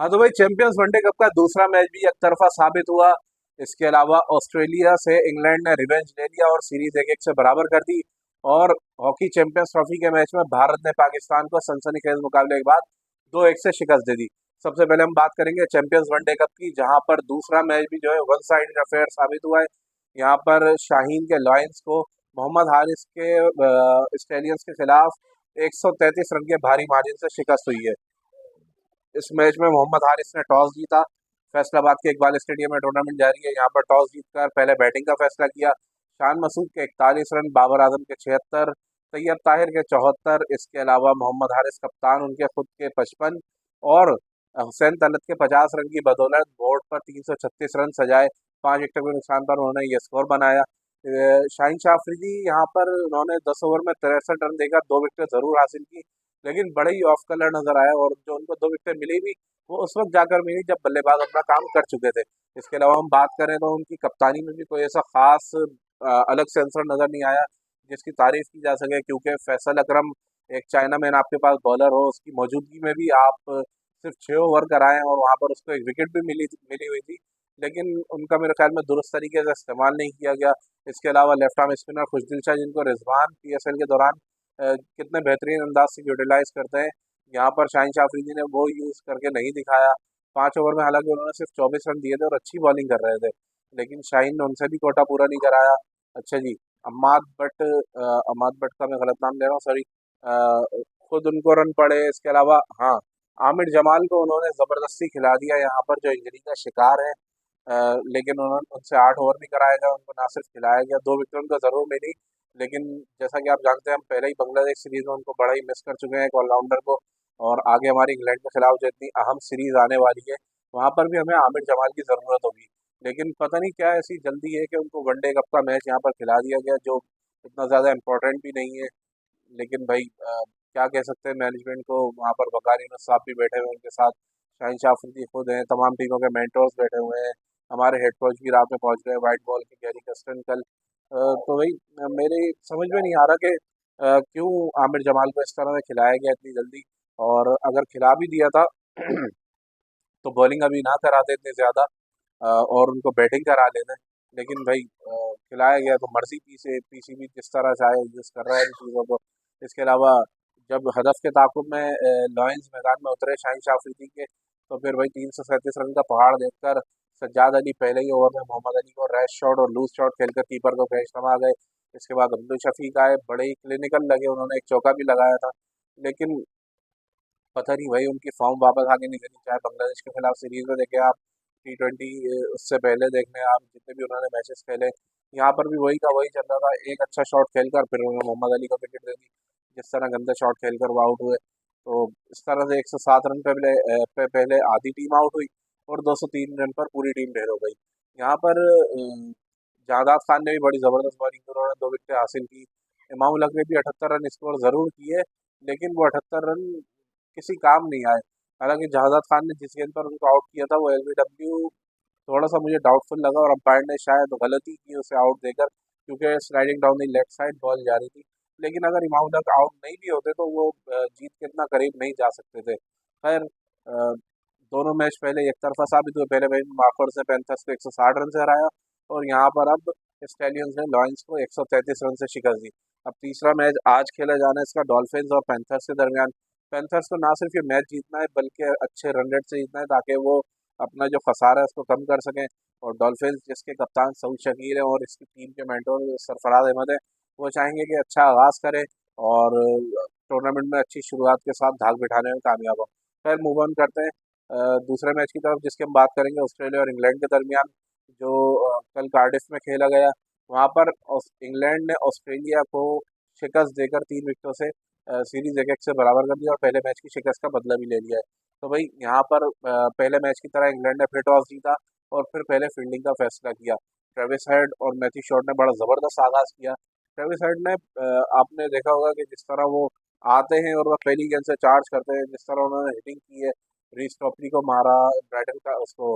हाँ तो भाई चैंपियंस वनडे कप का दूसरा मैच भी एक तरफा साबित हुआ। इसके अलावा ऑस्ट्रेलिया से इंग्लैंड ने रिवेंज ले लिया और सीरीज 1-1 से बराबर कर दी। और हॉकी चैंपियंस ट्रॉफी के मैच में भारत ने पाकिस्तान को सनसनीखेज मुकाबले के बाद 2-1 से शिकस्त दे दी। सबसे पहले हम बात करेंगे चैंपियंस वनडे कप की, जहां पर दूसरा मैच भी जो है वन साइडेड अफेयर साबित हुआ है। यहाँ पर शाहीन के लॉयंस को मोहम्मद हारिस के स्टेलियंस के खिलाफ 133 रन के भारी मार्जिन से शिकस्त हुई है। इस मैच में मोहम्मद हारिस ने टॉस जीता। फैसलाबाद के इकबाल स्टेडियम में टूर्नामेंट जारी है। यहाँ पर टॉस जीतकर पहले बैटिंग का फैसला किया। शान मसूद के 41 रन, बाबर आजम के 76, तैयब ताहिर के 74, इसके अलावा मोहम्मद हारिस कप्तान उनके खुद के 55 और हुसैन तलत के 50 रन की बदौलत बोर्ड पर 336 रन सजाए। 5 विकेट के नुकसान पर उन्होंने ये स्कोर बनाया। शाहिन शाह अफरीदी यहाँ पर उन्होंने 10 ओवर में 63 रन देकर 2 विकेट जरूर हासिल की, लेकिन बड़े ही ऑफ कलर नजर आया और जो उनको 2 विकेट मिली भी वो उस वक्त जाकर मिली जब बल्लेबाज अपना काम कर चुके थे। इसके अलावा हम बात करें तो उनकी कप्तानी में भी कोई ऐसा खास अलग सेंसर नजर नहीं आया जिसकी तारीफ की जा सके, क्योंकि फैसल अकरम एक चाइना मैन आपके पास बॉलर हो, उसकी मौजूदगी में भी आप सिर्फ 6 ओवर कराएं और वहां पर उसको एक विकेट भी मिली हुई थी, लेकिन उनका मेरे ख्याल में दुरुस्त तरीके से इस्तेमाल नहीं किया गया। इसके अलावा लेफ्ट आर्म स्पिनर खुशदिल शाह, जिनको रिजवान पीएसएल के दौरान कितने बेहतरीन अंदाज से यूटिलाइज करते हैं, यहाँ पर शाहिन शाह अफरीदी ने वो यूज़ करके नहीं दिखाया। 5 ओवर में हालांकि उन्होंने सिर्फ 24 रन दिए थे और अच्छी बॉलिंग कर रहे थे, लेकिन शाहिन ने उनसे भी कोटा पूरा नहीं कराया। अच्छा जी, अम्माद बट का मैं गलत नाम ले रहा हूँ, सॉरी। खुद उनको रन पड़े। इसके अलावा हाँ, आमिर जमाल को उन्होंने ज़बरदस्ती खिला दिया यहाँ पर, जो इंजरी का शिकार है। लेकिन उन्होंने उनसे 8 ओवर भी कराया गया, उनको ना सिर्फ खिलाया गया। 2 विकेट उनको ज़रूर मिली, लेकिन जैसा कि आप जानते हैं हम पहले ही बांग्लादेश सीरीज में उनको बड़ा ही मिस कर चुके हैं एक ऑलराउंडर को। और आगे हमारी इंग्लैंड के खिलाफ जो इतनी अहम सीरीज आने वाली है, वहां पर भी हमें आमिर जमाल की ज़रूरत होगी। लेकिन पता नहीं क्या ऐसी जल्दी है कि उनको वनडे कप का मैच यहाँ पर खिला दिया गया, जो इतना ज़्यादा इम्पोर्टेंट भी नहीं है। लेकिन भाई क्या कह सकते हैं, मैनेजमेंट को वहाँ पर वकार यूनुस साहब भी बैठे हुए हैं उनके साथ, शाहिन शाह अफरीदी खुद हैं, तमाम टीमों के मेंटर्स बैठे हुए हैं, हमारे हेड कोच भी रात में पहुंच गए, वाइट बॉल की गैरी कस्टन कल। तो भाई मेरे समझ में नहीं आ रहा कि क्यों आमिर जमाल को इस तरह से खिलाया गया इतनी जल्दी। और अगर खिला भी दिया था तो बॉलिंग अभी ना कराते इतने ज़्यादा और उनको बैटिंग करा लेते। लेकिन भाई खिलाया गया तो मर्जी पीसीबी जिस तरह चाहे यूज़ कर रहा है इन चीज़ों को। इसके अलावा जब हदफ के ताकुब में लॉयंस मैदान में उतरे शाहिन शाह अफरीदी के, तो फिर भाई 337 रन का पहाड़ देखकर सज्जाद अली पहले ही ओवर में मोहम्मद अली को रैश शॉट और लूज शॉट खेलकर कीपर को कैच थमा गए। इसके बाद अब्दुल शफीक आए, बड़े ही क्लिनिकल लगे, उन्होंने एक चौका भी लगाया था। लेकिन पता नहीं भाई उनकी फॉर्म वापस आगे नहीं देनी, चाहे बांग्लादेश के खिलाफ सीरीज में देखे आप, T20 उससे पहले देखने आप जितने भी उन्होंने मैचेस खेले, यहाँ पर भी वही का वही चल रहा था। एक अच्छा शॉट खेलकर फिर उन्होंने मोहम्मद अली को विकेट दे दी, जिस तरह गंदे शॉट खेलकर वो आउट हुए। तो इस तरह से 107 रन पे पहले आधी टीम आउट हुई और 203 रन पर पूरी टीम ढेर हो गई। यहाँ पर जादाद खान ने भी बड़ी ज़बरदस्त बॉलिंग की, उन्होंने 2 विकेट हासिल की। इमाम उल हक ने भी 78 रन स्कोर ज़रूर किए, लेकिन वो 78 रन किसी काम नहीं आए। हालांकि जहादात खान ने जिस गेंद पर उनको आउट किया था वो एलबीडब्ल्यू थोड़ा सा मुझे डाउटफुल लगा और अंपायर ने शायद गलती की उसे आउट देकर, क्योंकि sliding down the left side ball जा रही थी। लेकिन अगर इमाम उल हक आउट नहीं भी होते तो वो जीत के इतना करीब नहीं जा सकते थे। खैर दोनों मैच पहले एक तरफा साबित हुए। पहले मैच में मार्कर्स ने पैंथर्स को 160 रन से हराया और यहाँ पर अब स्टेलियंस ने लॉयंस को 133 रन से शिकस्त दी। अब तीसरा मैच आज खेला जाना है इसका डॉल्फिन्स और पैंथर्स के दरमियान। पैंथर्स को ना सिर्फ ये मैच जीतना है बल्कि अच्छे रन रेट से जीतना है, ताकि वो अपना जो खसारा है उसको कम कर सकें। और डॉल्फिन्स जिसके कप्तान सऊद शकील है और इसकी टीम के मेंटर सरफराज अहमद है, वो चाहेंगे कि अच्छा आगाज़ करे और टूर्नामेंट में अच्छी शुरुआत के साथ धाक बिठाने में कामयाब हो। खैर मूव ऑन करते हैं दूसरे मैच की तरफ, जिसकी हम बात करेंगे ऑस्ट्रेलिया और इंग्लैंड के दरमियान, जो कल कार्डिफ में खेला गया। वहाँ पर इंग्लैंड ने ऑस्ट्रेलिया को शिकस्त देकर 3 विकेटों से सीरीज 1-1 से बराबर कर दिया और पहले मैच की शिकस्त का बदला भी ले लिया है। तो भाई यहाँ पर पहले मैच की तरह इंग्लैंड ने फिर टॉस जीता और फिर पहले फील्डिंग का फैसला किया। ट्रेविस हेड और मैथ्यू शॉट ने बड़ा ज़बरदस्त आगाज़ किया। ट्रेविस हेड ने आपने देखा होगा कि जिस तरह वो आते हैं और वह पहली गेंद से चार्ज करते हैं, जिस तरह उन्होंने हिटिंग की है, रीस टॉपली को मारा, ब्राइटन का उसको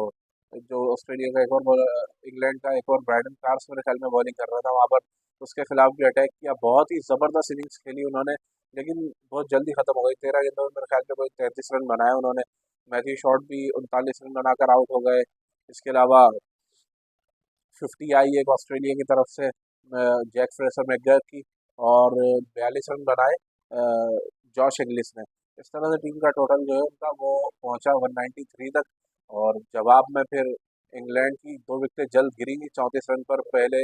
जो ऑस्ट्रेलिया का एक और इंग्लैंड का एक और ब्राइटन कार्स मेरे ख्याल में बॉलिंग कर रहा था वहाँ पर, उसके खिलाफ भी अटैक किया। बहुत ही ज़बरदस्त इनिंग्स खेली उन्होंने, लेकिन बहुत जल्दी खत्म हो गई। 13 गेंदों में मेरे ख्याल में कोई 33 रन बनाए उन्होंने। मैथ्यू शॉट भी 39 रन बनाकर आउट हो गए। इसके अलावा 50 आई एक ऑस्ट्रेलिया की तरफ से जैक फ्रेसर मैकगर्थ की, और 42 रन बनाए जॉश इंग्लिश ने। इस तरह से टीम का टोटल जो है उनका वो पहुंचा 193 तक। और जवाब में फिर इंग्लैंड की 2 विकेटें जल्द गिरी 34 रन पर। पहले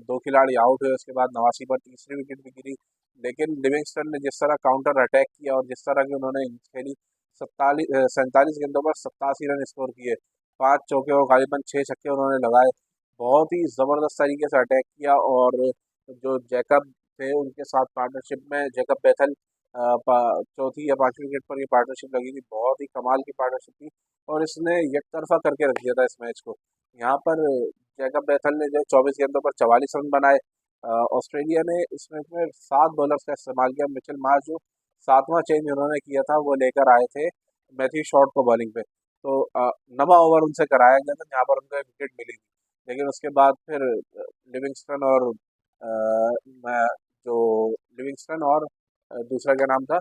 2 खिलाड़ी आउट हुए, उसके बाद 89 पर तीसरी विकेट भी गिरी। लेकिन लिविंगस्टन ने जिस तरह काउंटर अटैक किया और जिस तरह की उन्होंने इनिंग्स खेली, 47 गेंदों पर 87 रन स्कोर किए, 5 चौके और करीबन 6 छक्के उन्होंने लगाए। बहुत ही ज़बरदस्त तरीके से अटैक किया। और जो जैकब थे उनके साथ पार्टनरशिप में जैकब बेथल, चौथी या पांचवी विकेट पर ये पार्टनरशिप लगी थी। बहुत ही कमाल की पार्टनरशिप थी और इसने एक तरफा करके रख दिया था इस मैच को। यहाँ पर जैकब बेथल ने जो 24 गेंदों पर 44 रन बनाए। ऑस्ट्रेलिया ने इस मैच में 7 बॉलर्स का इस्तेमाल किया। मिचेल मार्श जो 7वां चेंज उन्होंने किया था वो लेकर आए थे मैथ्यू शॉट को बॉलिंग पे। तो 9वां ओवर उनसे कराया गया था जहाँ पर उनको एक विकेट मिली थी। लेकिन उसके बाद फिर लिविंगस्टन और जो लिविंगस्टन और दूसरा क्या नाम था,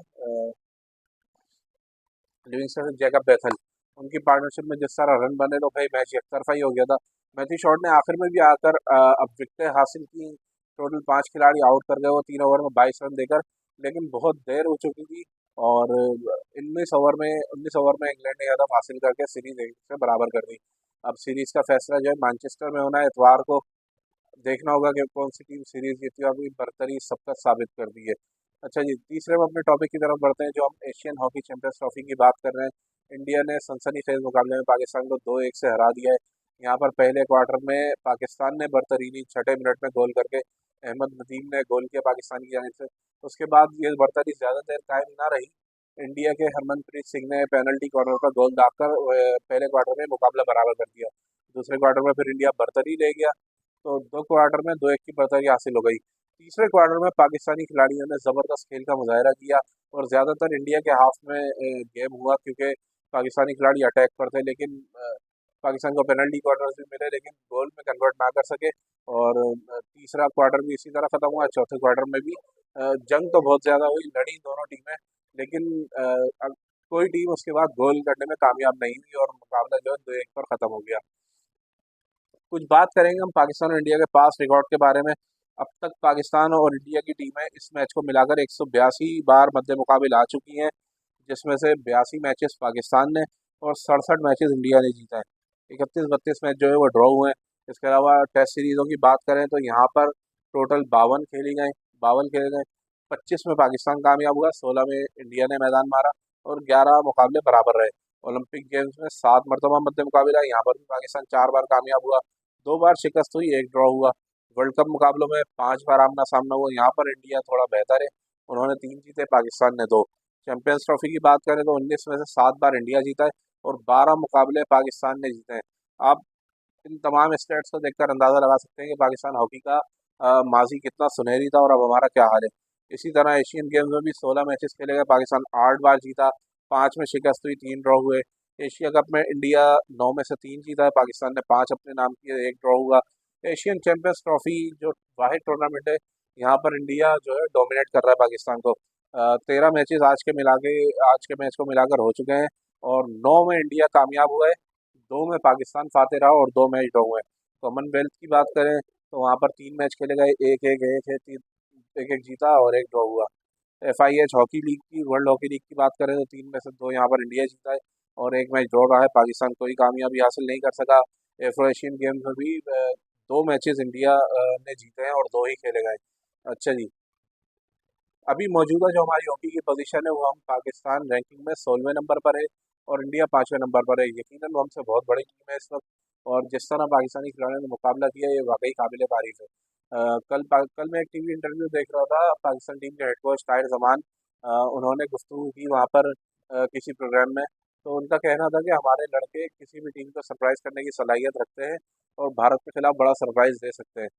लिविंगस्टन और जैकब बेथल, उनकी पार्टनरशिप में जिस तरह रन बने तो भाई मैच एक तरफा ही हो गया था। मैथ्यू शॉट ने आखिर में भी आकर अब विकेटें हासिल की। टोटल 5 खिलाड़ी आउट कर गए वो 3 ओवर में 22 रन देकर। लेकिन बहुत देर हो चुकी थी और 19 ओवर में इंग्लैंड ने हदफ हासिल करके सीरीज एक से बराबर कर दी। अब सीरीज का फैसला जो है मैनचेस्टर में होना है इतवार को। देखना होगा कि कौन सी टीम सीरीज जीती है। अभी बरतरी सबका साबित कर दी है। अच्छा जी, तीसरे हम अपने टॉपिक की तरफ बढ़ते हैं जो हम एशियन हॉकी चैंपियंस ट्रॉफी की बात कर रहे हैं। इंडिया ने सनसनीखेज मुकाबले में पाकिस्तान को 2-1 से हरा दिया है। यहाँ पर पहले क्वार्टर में पाकिस्तान ने बरतरी ली, छठे मिनट में गोल करके अहमद नदीम ने गोल किया पाकिस्तान की जानिब से। उसके बाद ये बरतरी ज़्यादा देर कायम ना रही। इंडिया के हरमनप्रीत सिंह ने पेनल्टी कॉर्नर पर गोल दागकर पहले क्वार्टर में मुकाबला बराबर कर दिया। दूसरे क्वार्टर में फिर इंडिया बरतरी ले गया, तो 2 क्वार्टर में 2-1 की बढ़त हासिल हो गई। तीसरे क्वार्टर में पाकिस्तानी खिलाड़ियों ने ज़बरदस्त खेल का मुजाहरा किया और ज़्यादातर इंडिया के हाफ में गेम हुआ, क्योंकि पाकिस्तानी खिलाड़ी अटैक पर थे। लेकिन पाकिस्तान को पेनल्टी कॉर्नर्स भी मिले लेकिन गोल में कन्वर्ट ना कर सके। और तीसरा क्वार्टर भी इसी तरह ख़त्म हुआ। चौथे क्वार्टर में भी जंग तो बहुत ज़्यादा हुई, लड़ी दोनों टीमें, लेकिन कोई टीम उसके बाद गोल करने में कामयाब नहीं हुई और मुकाबला जो है 2-1 पर ख़त्म हो गया। कुछ बात करेंगे हम पाकिस्तान और इंडिया के पास रिकॉर्ड के बारे में। अब तक पाकिस्तान और इंडिया की टीमें इस मैच को मिलाकर 182 बार मद्दे मुकाबिल आ चुकी हैं, जिसमें से 82 मैचेस पाकिस्तान ने और 67 मैचेस इंडिया ने जीता है। 31-32 मैच जो है वो ड्रॉ हुए हैं। इसके अलावा टेस्ट सीरीज़ों की बात करें तो यहाँ पर टोटल 52 खेले गए। 25 में पाकिस्तान कामयाब हुआ, 16 में इंडिया ने मैदान मारा और 11 मुकाबले बराबर रहे। ओलंपिक गेम्स में 7 मरतबा मद्दे मुकाबिला, यहाँ पर भी पाकिस्तान 4 बार कामयाब हुआ, 2 बार शिकस्त हुई, एक ड्रॉ हुआ। वर्ल्ड कप मुकाबलों में 5 बार आमना सामना हुआ, यहाँ पर इंडिया थोड़ा बेहतर है, उन्होंने 3 जीते, पाकिस्तान ने 2। चैंपियंस ट्रॉफी की बात करें तो 19 में से 7 बार इंडिया जीता है और 12 मुकाबले पाकिस्तान ने जीते हैं। आप इन तमाम स्टेट्स को देखकर अंदाज़ा लगा सकते हैं कि पाकिस्तान हॉकी का माजी कितना सुनहरी था और अब हमारा क्या हाल है। इसी तरह एशियन गेम्स में भी 16 मैचेस खेले गए, पाकिस्तान 8 बार जीता, 5 में शिकस्त हुई, 3 ड्रॉ हुए। एशिया कप में इंडिया 9 में से 3 जीता है, पाकिस्तान ने 5 अपने नाम किए, 1 ड्रॉ हुआ। एशियन चैंपियंस ट्रॉफी जो वाहिद टूर्नामेंट है, यहाँ पर इंडिया जो है डोमिनेट कर रहा है पाकिस्तान को। 13 मैचेस आज के मैच को मिलाकर हो चुके हैं और 9 में इंडिया कामयाब हुआ है, 2 में पाकिस्तान फाते रहा और 2 मैच ड्रॉ हुए हैं। कॉमनवेल्थ की बात करें तो वहाँ पर 3 मैच खेले गए, एक एक जीता और एक ड्रॉ हुआ। FIH हॉकी लीग की वर्ल्ड हॉकी लीग की बात करें तो 3 में से 2 यहाँ पर इंडिया जीता है और एक मैच ड्रॉ रहा है, पाकिस्तान कोई कामयाबी हासिल नहीं कर सका। एफ्रो एशियन गेम्स में भी 2 मैचेस इंडिया ने जीते हैं और 2 ही खेले गए। अच्छा जी, अभी मौजूदा जो हमारी हॉकी की पोजीशन है वो हम पाकिस्तान रैंकिंग में 16वें नंबर पर है और इंडिया 5वें नंबर पर है। यकीनन वो हमसे बहुत बड़ी टीम है इस वक्त और जिस तरह पाकिस्तानी खिलाड़ियों ने मुकाबला किया ये वाकई काबिल तारीफ है। कल मैं एक टीवी इंटरव्यू देख रहा था, पाकिस्तान टीम के हेड कोच ताहिर जमान, उन्होंने गुफ्तगू की वहाँ पर किसी प्रोग्राम में, तो उनका कहना था कि हमारे लड़के किसी भी टीम को सरप्राइज़ करने की सलाहियत रखते हैं और भारत के खिलाफ बड़ा सरप्राइज़ दे सकते हैं।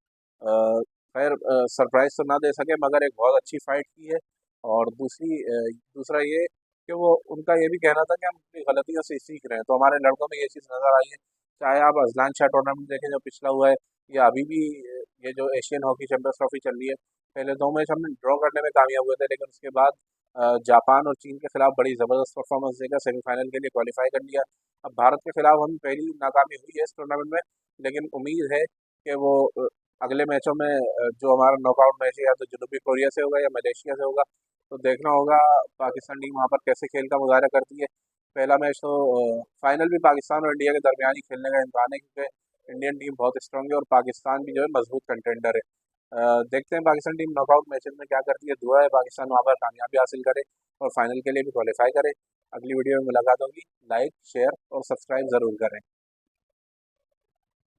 खैर सरप्राइज़ तो ना दे सके मगर एक बहुत अच्छी फाइट की है। और दूसरा ये कि वो उनका ये भी कहना था कि हम अपनी गलतियों से सीख रहे हैं, तो हमारे लड़कों में ये चीज़ नज़र आई है। चाहे आप अजलान शाह टूर्नामेंट देखें जो पिछला हुआ है, या अभी भी ये जो एशियन हॉकी चैंपियंस ट्रॉफी चल रही है, पहले 2 मैच हमने ड्रॉ करने में कामयाब हुए थे लेकिन उसके बाद जापान और चीन के खिलाफ बड़ी ज़बरदस्त परफॉर्मेंस देकर सेमीफाइनल के लिए क्वालिफाई कर लिया। अब भारत के खिलाफ हम पहली नाकामी हुई है इस टूर्नामेंट में, लेकिन उम्मीद है कि वो अगले मैचों में जो हमारा नॉकआउट मैच है या तो जनूबी कोरिया से होगा या मलेशिया से होगा, तो देखना होगा पाकिस्तान टीम वहाँ पर कैसे खेल का मुजाहरा करती है। पहला मैच तो फाइनल भी पाकिस्तान और इंडिया के दरमियान ही खेलने का इम्कान है, क्योंकि इंडियन टीम बहुत स्ट्रांग है और पाकिस्तान भी जो है मजबूत कंटेंडर है। देखते हैं पाकिस्तान टीम नॉकआउट मैचेस में क्या करती है। दुआ है पाकिस्तान वहाँ पर कामयाबी हासिल करे और फाइनल के लिए भी क्वालिफाई करे। अगली वीडियो में मुलाकात होगी। लाइक, शेयर और सब्सक्राइब ज़रूर करें।